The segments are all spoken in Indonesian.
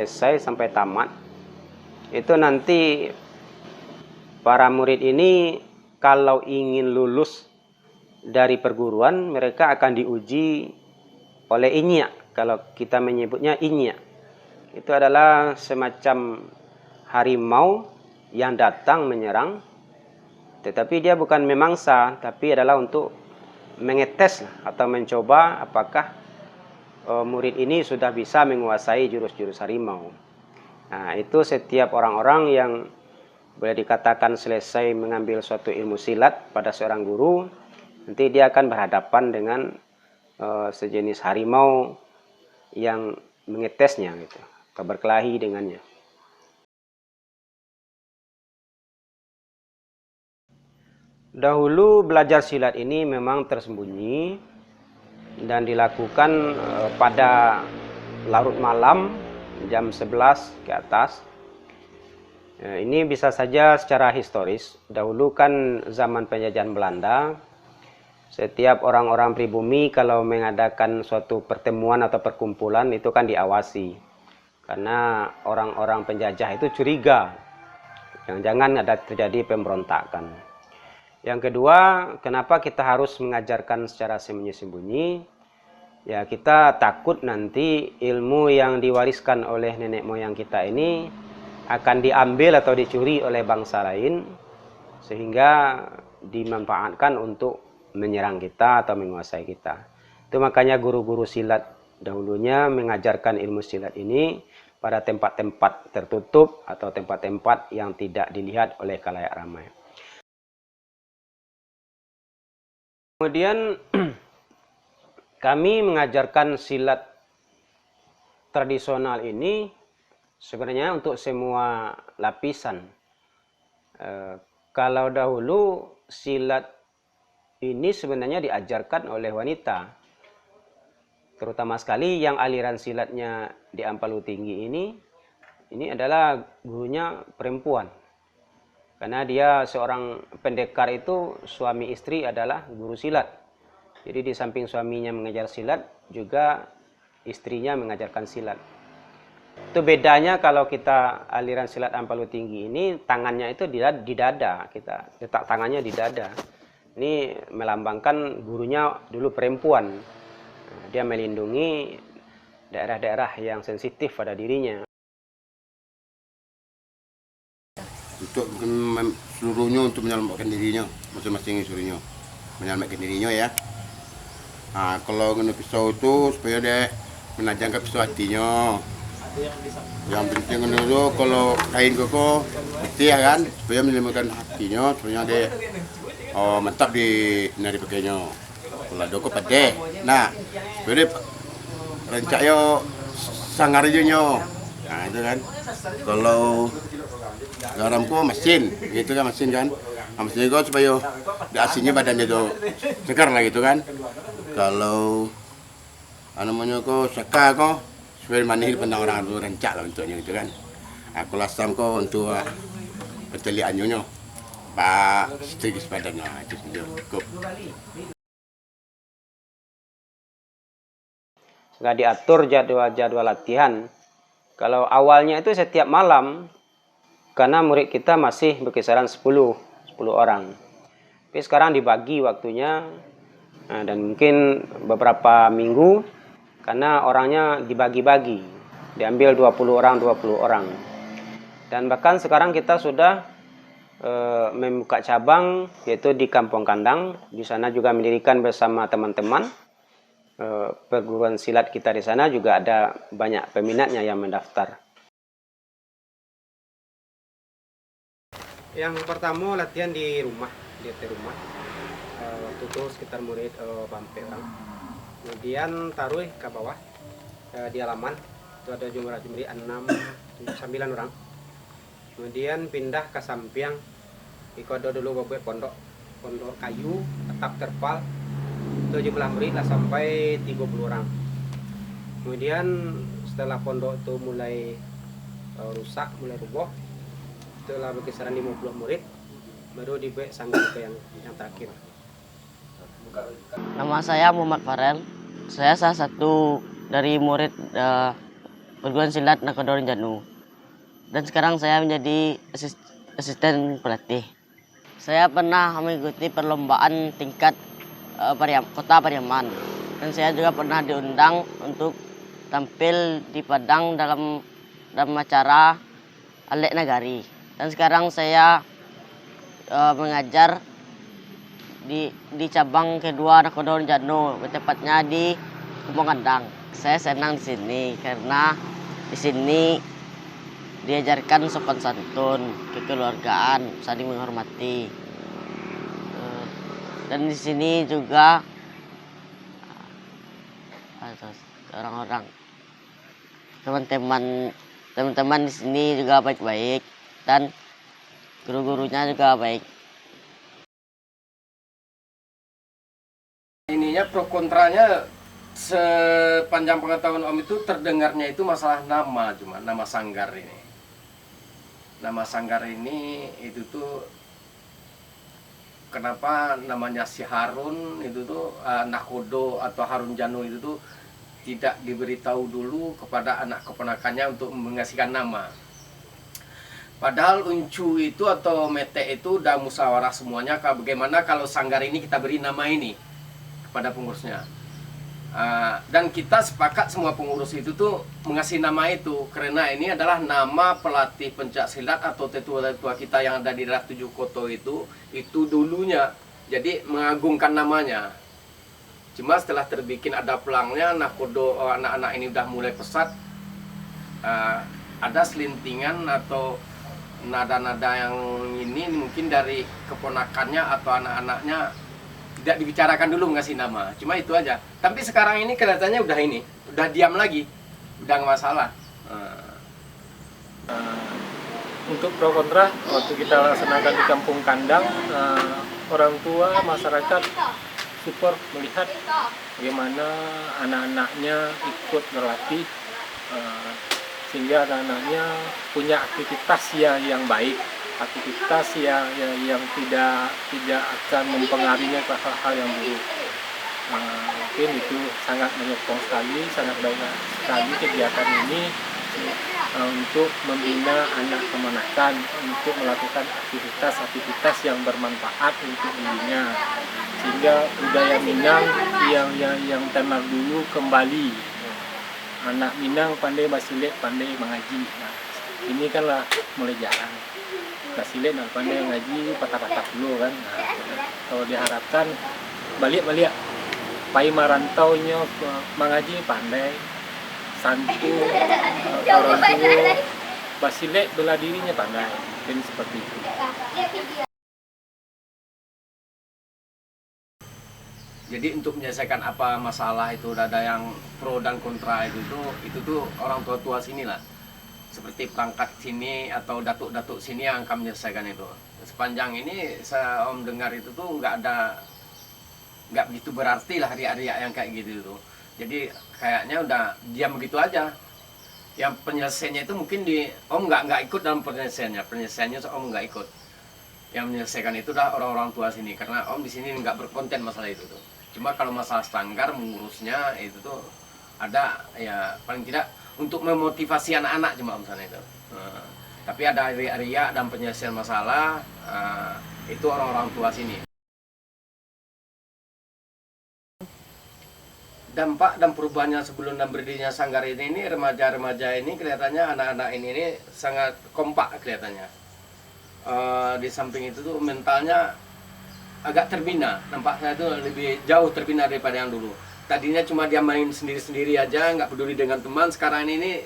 selesai sampai tamat, itu nanti para murid ini kalau ingin lulus dari perguruan, mereka akan diuji oleh inya. Kalau kita menyebutnya inya, itu adalah semacam harimau yang datang menyerang, tetapi dia bukan memangsa, tapi adalah untuk mengetes atau mencoba apakah murid ini sudah bisa menguasai jurus-jurus harimau. Nah, itu setiap orang-orang yang boleh dikatakan selesai mengambil suatu ilmu silat pada seorang guru, nanti dia akan berhadapan dengan sejenis harimau yang mengetesnya gitu, atau berkelahi dengannya. Dahulu belajar silat ini memang tersembunyi dan dilakukan pada larut malam jam 11 ke atas. Ini bisa saja secara historis. Dahulu kan zaman penjajahan Belanda, setiap orang-orang pribumi kalau mengadakan suatu pertemuan atau perkumpulan itu kan diawasi. Karena orang-orang penjajah itu curiga, jangan-jangan ada terjadi pemberontakan. Yang kedua, kenapa kita harus mengajarkan secara sembunyi-sembunyi? Ya, kita takut nanti ilmu yang diwariskan oleh nenek moyang kita ini akan diambil atau dicuri oleh bangsa lain, sehingga dimanfaatkan untuk menyerang kita atau menguasai kita. Itu makanya guru-guru silat dahulunya mengajarkan ilmu silat ini pada tempat-tempat tertutup atau tempat-tempat yang tidak dilihat oleh khalayak ramai. Kemudian kami mengajarkan silat tradisional ini sebenarnya untuk semua lapisan. Kalau dahulu silat ini sebenarnya diajarkan oleh wanita, terutama sekali yang aliran silatnya di Ampalo Tinggi ini adalah gurunya perempuan. Karena dia seorang pendekar itu, suami istri adalah guru silat. Jadi di samping suaminya mengajar silat, juga istrinya mengajarkan silat. Itu bedanya kalau kita aliran silat Ampalo Tinggi ini, tangannya itu di dada. Kita letak tangannya di dada. Ini melambangkan gurunya dulu perempuan. Dia melindungi daerah-daerah yang sensitif pada dirinya. Untuk seluruhnya untuk menyelamatkan dirinya, masing-masing seluruhnya menyelamatkan dirinya ya. Nah, kalau guna pisau itu supaya dia menajamkan pisau hatinya. Yang penting itu kalau kain koko putih ya kan, supaya menyelamatkan hatinya, supaya dia mantap di nari pakainya. Kalau doko pade, nah supaya dia rancaknya sangarnya. Nah itu kan. Kalau garamku mesin, gitu kan mesin kan. Mesin itu supaya aslinya badannya itu segar lah gitu kan. Kalau namanya kok seka kok supaya manis pandang orang itu rancak lah untuknya gitu kan. Aku lasam kok untuk peteliannya, pak sedikit badannya itu cukup. Nggak diatur jadwal latihan. Kalau awalnya itu setiap malam, karena murid kita masih berkisaran 10 orang. Tapi sekarang dibagi waktunya, dan mungkin beberapa minggu, karena orangnya dibagi-bagi. Diambil 20 orang. Dan bahkan sekarang kita sudah membuka cabang, yaitu di Kampung Kandang. Di sana juga mendirikan bersama teman-teman. Perguruan silat kita di sana juga ada banyak peminatnya yang mendaftar. Yang pertama latihan di rumah, di rumah. Waktu itu sekitar murid bampe orang. Kemudian taruh ke bawah di halaman. Itu ada jumlah 6, 9 orang. Kemudian pindah ke Sampiang. Iko ada dulu beberapa pondok kayu, atap terpal. Itu jumlah murid lah sampai 30 orang. Kemudian setelah pondok itu mulai rusak, mulai roboh, setelah berkisaran 50 murid, baru dibuat sambil ke yang terakhir. Nama saya Muhammad Farel. Saya salah satu dari murid perguruan silat Nakoda Rinjani. Dan sekarang saya menjadi asisten pelatih. Saya pernah mengikuti perlombaan tingkat Kota Pariaman. Dan saya juga pernah diundang untuk tampil di Padang dalam acara Alek Nagari. Dan sekarang saya mengajar di cabang kedua Nakoda Rinjani, tepatnya di Kampung Kandang. Saya senang di sini karena di sini diajarkan sopan santun, kekeluargaan, saling menghormati. Dan di sini juga orang-orang, teman-teman di sini juga baik-baik dan guru-gurunya juga baik. Ininya pro kontranya sepanjang pengetahuan Om itu terdengarnya itu masalah nama, cuma nama sanggar ini. Nama sanggar ini itu tuh kenapa namanya si Harun itu tuh Nakodo atau Harun Jano itu tuh tidak diberitahu dulu kepada anak keponakannya untuk mengasihkan nama. Padahal Uncu itu atau Mete itu udah musyawarah semuanya bagaimana kalau sanggar ini kita beri nama ini kepada pengurusnya. Dan kita sepakat semua pengurus itu tuh mengasih nama itu karena ini adalah nama pelatih pencak silat atau tetua-tetua kita yang ada di daerah 7 Koto itu dulunya, jadi mengagungkan namanya. Cuma setelah terbikin ada pelangnya, Nakodo anak-anak ini udah mulai pesat, ada selintingan atau nada-nada yang ini mungkin dari keponakannya atau anak-anaknya tidak dibicarakan dulu ngasih nama, cuma itu aja. Tapi sekarang ini kelihatannya udah diam lagi, udah nggak masalah. Untuk pro kontra, waktu kita laksanakan di Kampung Kandang, orang tua, masyarakat support melihat bagaimana anak-anaknya ikut berlatih, sehingga anak-anaknya punya aktivitas yang baik. Aktivitas yang tidak akan mempengaruhinya ke hal-hal yang buruk. Mungkin itu sangat menyokong sekali, sangat baik sekali kegiatan ini untuk membina anak keponakan untuk melakukan aktivitas yang bermanfaat untuk dirinya, sehingga budaya Minang yang tenar dulu kembali. Anak Minang pandai basilet, pandai mengaji. Nah, ini kanlah mulai jarang. Basilet dan pandai ngaji patah-patah dulu kan. Nah, kalau diharapkan balik pai marantaunya mengaji pandai, santun, orang tua basilet bela dirinya pandai, dan seperti itu. Jadi untuk menyelesaikan apa masalah itu ada yang pro dan kontra itu tuh orang tua sini lah. Seperti perangkat sini atau datuk-datuk sini yang akan menyelesaikan itu. Sepanjang ini saya Om dengar itu tuh nggak begitu berarti lah riak-riak yang kayak gitu tuh. Jadi kayaknya udah diam begitu aja. Yang penyelesaiannya itu mungkin Om nggak ikut dalam penyelesaiannya Om nggak ikut. Yang menyelesaikan itu dah orang-orang tua sini karena Om di sini nggak berkonten masalah itu tuh. Cuma kalau masalah sanggar mengurusnya itu tuh ada ya paling tidak untuk memotivasi anak-anak cuma misalnya itu. Tapi ada riak-riak dan penyelesaian masalah itu orang-orang tua sini. Dampak dan perubahannya sebelum dan berdirinya sanggar ini remaja-remaja ini kelihatannya anak-anak ini sangat kompak kelihatannya. Di samping itu tuh mentalnya agak terbina, nampaknya itu lebih jauh terbina daripada yang dulu. Tadinya cuma dia main sendiri-sendiri aja, nggak peduli dengan teman. Sekarang ini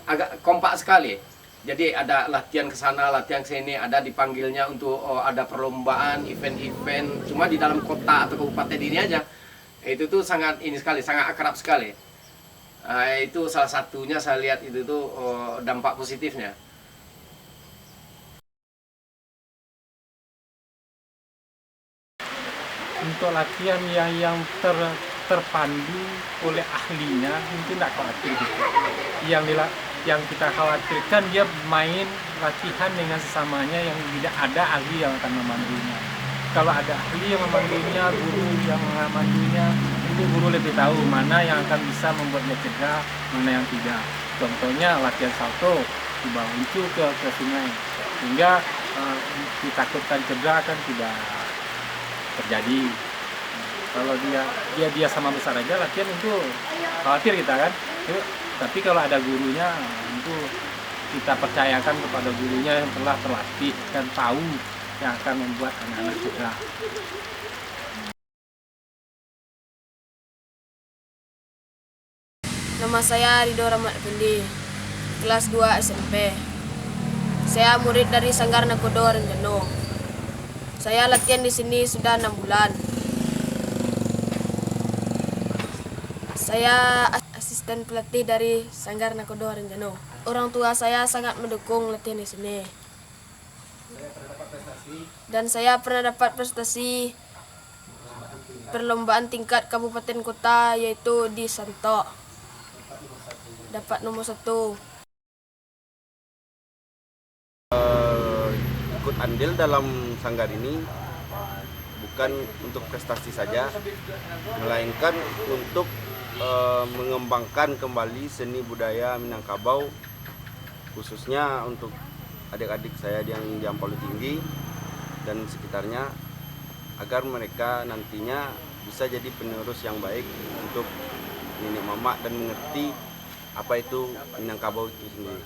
agak kompak sekali. Jadi ada latihan ke sana, latihan ke sini, ada dipanggilnya untuk ada perlombaan, event-event. Cuma di dalam kota atau kabupaten ini aja. Itu tuh sangat ini sekali, sangat akrab sekali. Itu salah satunya saya lihat itu tuh dampak positifnya. Untuk latihan yang terpandu oleh ahlinya itu tidak khawatir gitu. Yang kita khawatirkan dia main latihan dengan sesamanya yang tidak ada ahli yang akan memandunya. Kalau ada ahli yang memandunya, guru yang memandunya, itu guru lebih tahu mana yang akan bisa membuat dia cedera, mana yang tidak. Contohnya latihan salto di bawah itu ke sungai, sehingga ditakutkan cedera kan tidak terjadi. Kalau dia sama besar aja latihan itu khawatir kita kan. Tapi kalau ada gurunya itu kita percayakan kepada gurunya yang telah terlatih dan tahu yang akan membuat anak-anak cedera. Nama saya Ridho Rahmat Effendi, kelas 2 SMP. Saya murid dari Sanggar Nakodo Renjano. Saya latihan di sini sudah 6 bulan. Saya asisten pelatih dari Sanggar Nakodo Renjano. Orang tua saya sangat mendukung latihan di sini. Dan saya pernah dapat prestasi perlombaan tingkat kabupaten kota, yaitu di Santok. Dapat nomor 1. Ikut andil dalam sanggar ini bukan untuk prestasi saja, melainkan untuk mengembangkan kembali seni budaya Minangkabau, khususnya untuk adik-adik saya yang Jampolu Tinggi dan sekitarnya, agar mereka nantinya bisa jadi penerus yang baik untuk nenek mama dan mengerti apa itu Minangkabau itu sendiri.